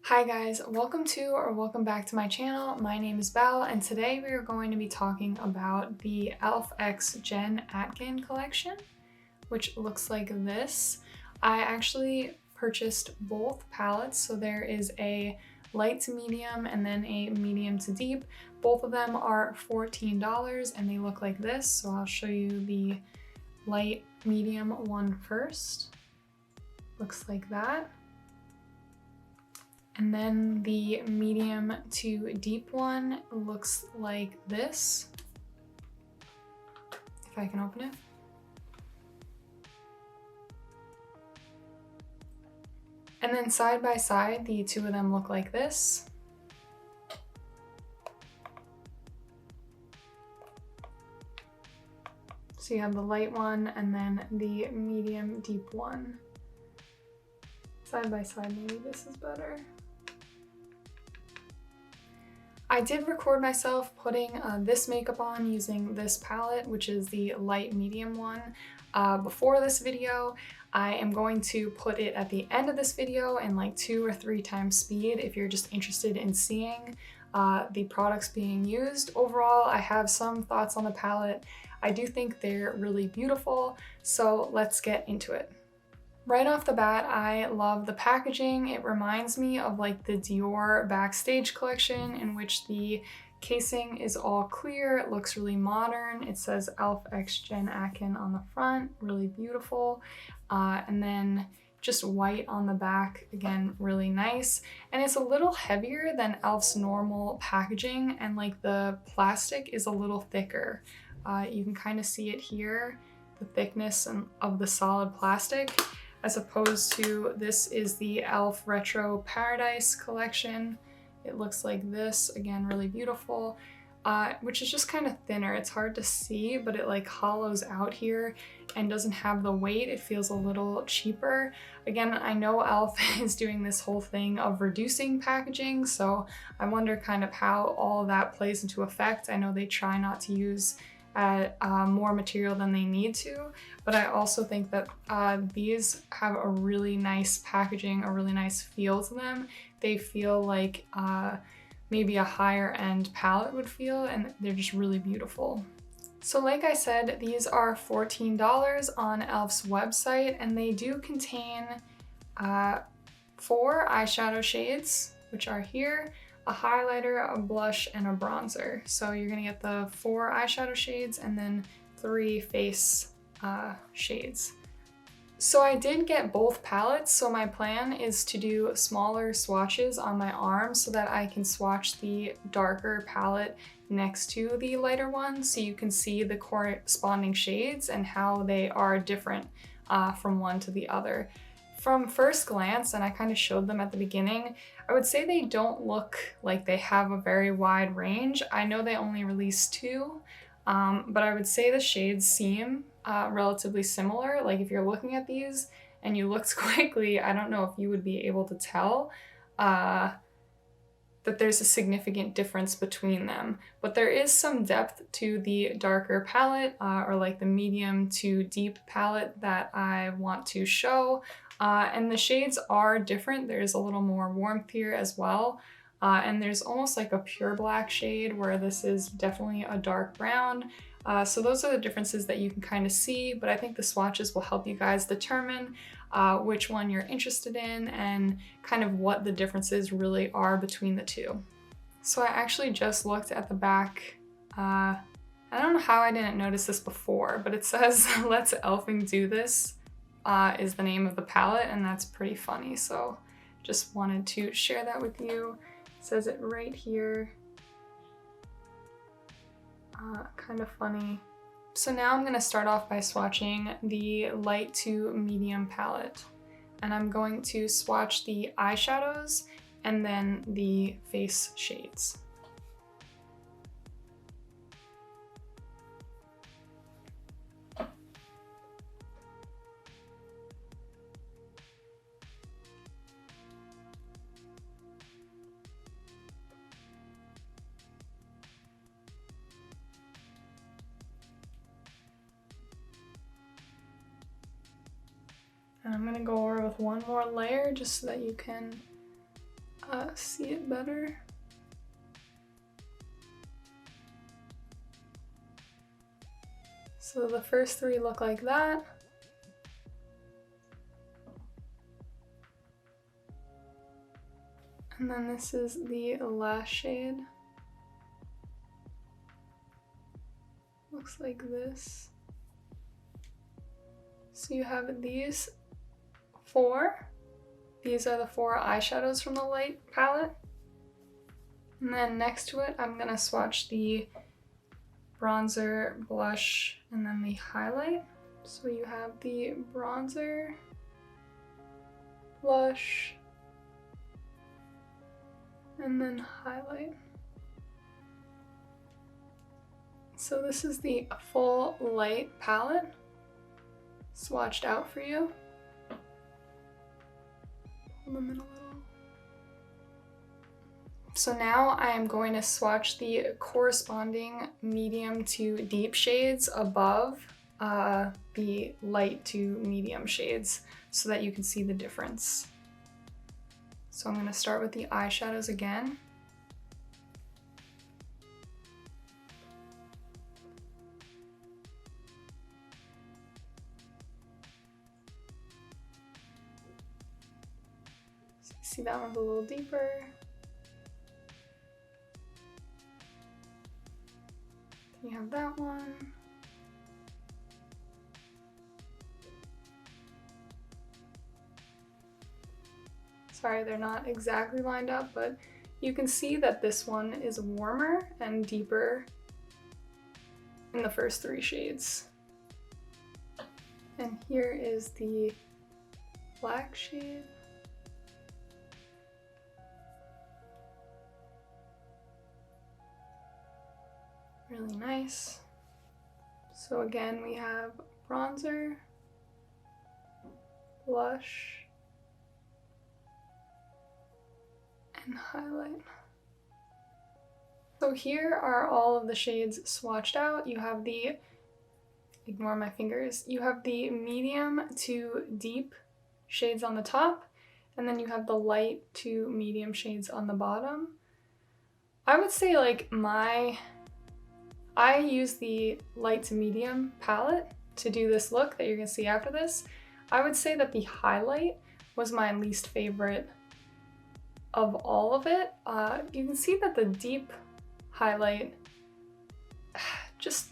Hi guys, welcome back to my channel. My name is Belle and today we are going to be talking about the E.L.F.ING Jen Atkin collection, which looks like this. I actually purchased both palettes, so there is a light to medium and then a medium to deep. Both of them are $14 and they look like this, so I'll show you the light medium one first. Looks like that. And then the medium to deep one looks like this, if I can open it. And then side by side, the two of them look like this. So you have the light one and then the medium deep one. Side by side, maybe this is better. I did record myself putting this makeup on using this palette, which is the light medium one, before this video. I am going to put it at the end of this video in like 2 or 3 times speed if you're just interested in seeing the products being used. Overall, I have some thoughts on the palette. I do think they're really beautiful, so let's get into it. Right off the bat, I love the packaging. It reminds me of like the Dior Backstage collection, in which the casing is all clear. It looks really modern. It says E.L.F.ING Jen Atkin on the front, really beautiful. And then just white on the back, again, really nice. And it's a little heavier than e.l.f.'s normal packaging, and like the plastic is a little thicker. You can kind of see it here, the thickness of the solid plastic, as opposed to this is the E.L.F. Retro Paradise collection. It looks like this, again, really beautiful, which is just kind of thinner. It's hard to see, but it like hollows out here and doesn't have the weight. It feels a little cheaper. Again, I know E.L.F. is doing this whole thing of reducing packaging, so I wonder kind of how all of that plays into effect. I know they try not to use more material than they need to, but I also think that these have a really nice packaging, a really nice feel to them. They feel like maybe a higher end palette would feel, and they're just really beautiful. So like I said, these are $14 on E.L.F.'s website, and they do contain 4 eyeshadow shades, which are here. A highlighter, a blush, and a bronzer. So you're gonna get the 4 eyeshadow shades and then 3 face shades. So I did get both palettes, so my plan is to do smaller swatches on my arm so that I can swatch the darker palette next to the lighter one, so you can see the corresponding shades and how they are different from one to the other. From first glance, and I kind of showed them at the beginning, I would say they don't look like they have a very wide range. I know they only released 2, but I would say the shades seem relatively similar. Like if you're looking at these and you looked quickly, I don't know if you would be able to tell that there's a significant difference between them. But there is some depth to the darker palette, or like the medium to deep palette that I want to show. And the shades are different. There's a little more warmth here as well. And there's almost like a pure black shade where this is definitely a dark brown. So those are the differences that you can kind of see, but I think the swatches will help you guys determine which one you're interested in and kind of what the differences really are between the two. So I actually just looked at the back. I don't know how I didn't notice this before, but it says "Let's E.L.F.ING do this" is the name of the palette, and that's pretty funny. So just wanted to share that with you. It says it right here. Kind of funny. So now I'm gonna start off by swatching the light to medium palette. And I'm going to swatch the eyeshadows and then the face shades. And I'm gonna go over with one more layer just so that you can see it better. So the first three look like that. And then this is the last shade. Looks like this. So you have these four. These are the four eyeshadows from the light palette. And then next to it, I'm gonna swatch the bronzer, blush, and then the highlight. So you have the bronzer, blush, and then highlight. So this is the full light palette swatched out for you. Hold them in a little. So now I am going to swatch the corresponding medium to deep shades above the light to medium shades so that you can see the difference. So I'm going to start with the eyeshadows again. So you see that one's a little deeper. You have that one. Sorry, they're not exactly lined up, but you can see that this one is warmer and deeper in the first three shades. And here is the black shade. Really nice. So again, we have bronzer, blush, and highlight. So here are all of the shades swatched out. You have the, ignore my fingers, you have the medium to deep shades on the top, and then you have the light to medium shades on the bottom. I would say like I use the light to medium palette to do this look that you're gonna see after this. I would say that the highlight was my least favorite of all of it. You can see that the deep highlight just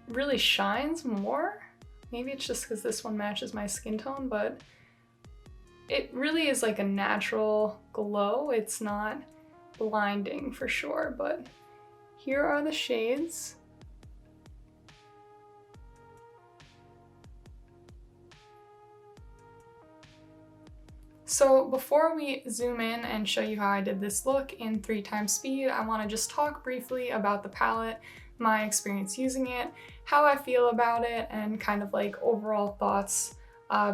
really shines more. Maybe it's just because this one matches my skin tone, but it really is like a natural glow. It's not blinding for sure, but here are the shades. So before we zoom in and show you how I did this look in 3x speed, I want to just talk briefly about the palette, my experience using it, how I feel about it, and kind of like overall thoughts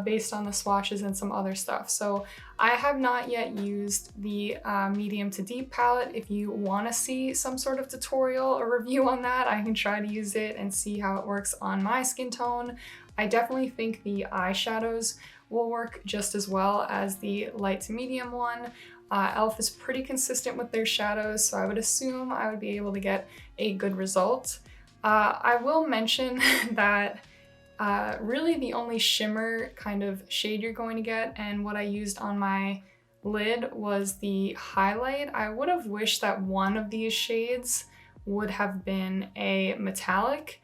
based on the swatches and some other stuff. So I have not yet used the medium to deep palette. If you want to see some sort of tutorial or review on that, I can try to use it and see how it works on my skin tone. I definitely think the eyeshadows will work just as well as the light to medium one. E.L.F. is pretty consistent with their shadows, so I would assume I would be able to get a good result. I will mention that really the only shimmer kind of shade you're going to get, and what I used on my lid, was the highlight. I would have wished that one of these shades would have been a metallic,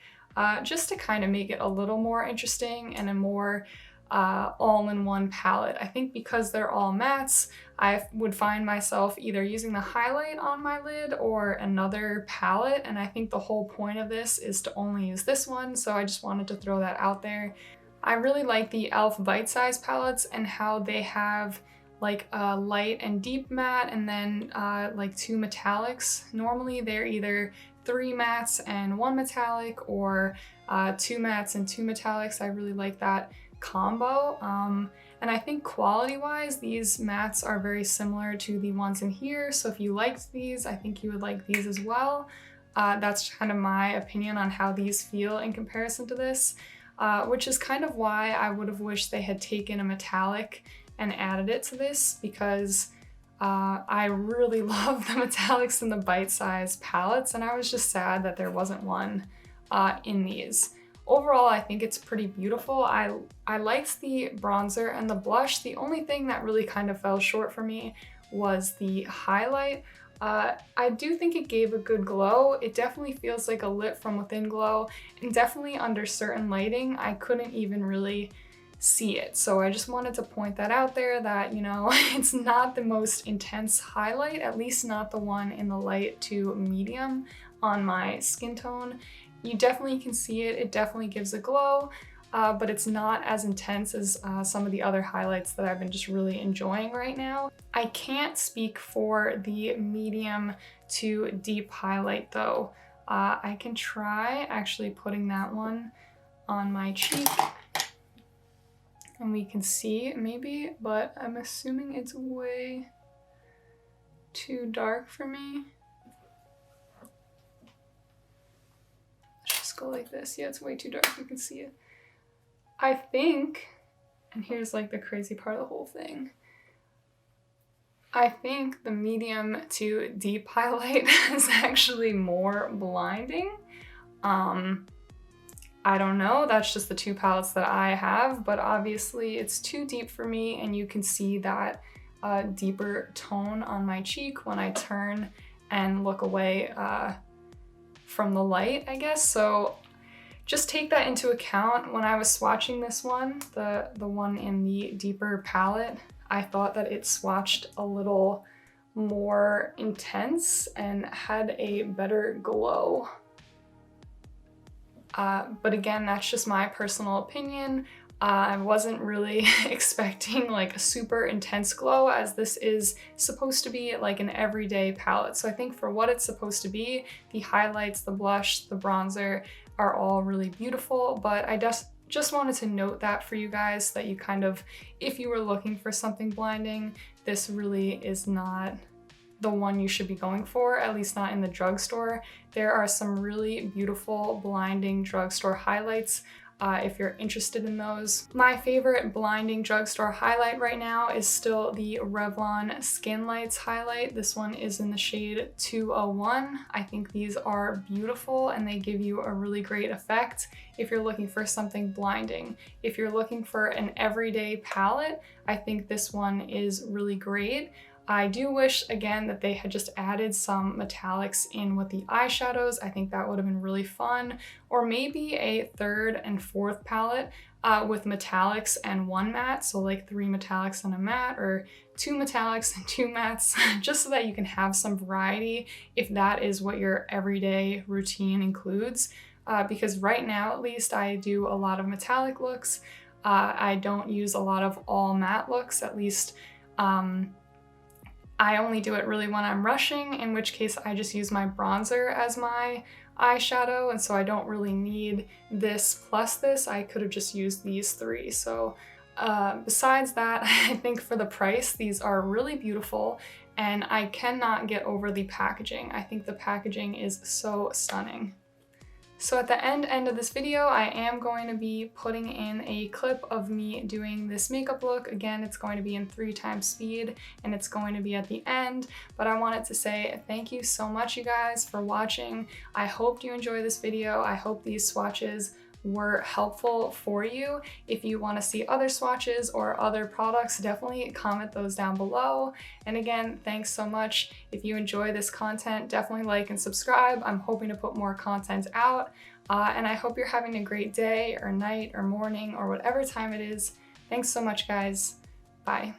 just to kind of make it a little more interesting and a more all-in-one palette. I think because they're all mattes, I would find myself either using the highlight on my lid or another palette, and I think the whole point of this is to only use this one, so I just wanted to throw that out there. I really like the E.L.F. bite-size palettes and how they have like a light and deep matte and then like two metallics. Normally they're either 3 mattes and 1 metallic, or 2 mattes and 2 metallics. I really like that combo. And I think quality-wise, these mattes are very similar to the ones in here. So if you liked these, I think you would like these as well. That's kind of my opinion on how these feel in comparison to this, which is kind of why I would have wished they had taken a metallic and added it to this, because I really love the metallics in the bite-sized palettes, and I was just sad that there wasn't one in these. Overall, I think it's pretty beautiful. I liked the bronzer and the blush. The only thing that really kind of fell short for me was the highlight. I do think it gave a good glow. It definitely feels like a lit from within glow, and definitely under certain lighting, I couldn't even really see it. So I just wanted to point that out there that, you know, it's not the most intense highlight, at least not the one in the light to medium on my skin tone. You definitely can see it. It definitely gives a glow, but it's not as intense as some of the other highlights that I've been just really enjoying right now. I can't speak for the medium to deep highlight though. I can try actually putting that one on my cheek and we can see maybe, but I'm assuming it's way too dark for me. Let's just go like this. Yeah, it's way too dark. You can see it. I think, and here's like the crazy part of the whole thing, I think the medium to deep highlight is actually more blinding. I don't know, that's just the two palettes that I have, but obviously it's too deep for me, and you can see that deeper tone on my cheek when I turn and look away from the light, I guess. So just take that into account. When I was swatching this one, the one in the deeper palette, I thought that it swatched a little more intense and had a better glow. But again, that's just my personal opinion. I wasn't really expecting like a super intense glow, as this is supposed to be like an everyday palette. So I think for what it's supposed to be, the highlights, the blush, the bronzer are all really beautiful, but I just wanted to note that for you guys, that you kind of, if you were looking for something blinding, this really is not the one you should be going for, at least not in the drugstore. There are some really beautiful blinding drugstore highlights if you're interested in those. My favorite blinding drugstore highlight right now is still the Revlon Skin Lights highlight. This one is in the shade 201. I think these are beautiful and they give you a really great effect if you're looking for something blinding. If you're looking for an everyday palette, I think this one is really great. I do wish, again, that they had just added some metallics in with the eyeshadows. I think that would have been really fun. Or maybe a third and fourth palette with metallics and one matte. So like 3 metallics and a matte, or 2 metallics and 2 mattes, just so that you can have some variety if that is what your everyday routine includes. Because right now, at least, I do a lot of metallic looks. I don't use a lot of all matte looks, at least. I only do it really when I'm rushing, in which case I just use my bronzer as my eyeshadow, and so I don't really need this plus this. I could have just used these 3. So besides that, I think for the price, these are really beautiful, and I cannot get over the packaging. I think the packaging is so stunning. So at the end of this video, I am going to be putting in a clip of me doing this makeup look. Again, it's going to be in 3x speed, and it's going to be at the end. But I wanted to say thank you so much, you guys, for watching. I hope you enjoy this video. I hope these swatches were helpful for you. If you want to see other swatches or other products, definitely comment those down below. And again, thanks so much. If you enjoy this content, definitely like and subscribe. I'm hoping to put more content out. And I hope you're having a great day or night or morning or whatever time it is. Thanks so much, guys. Bye.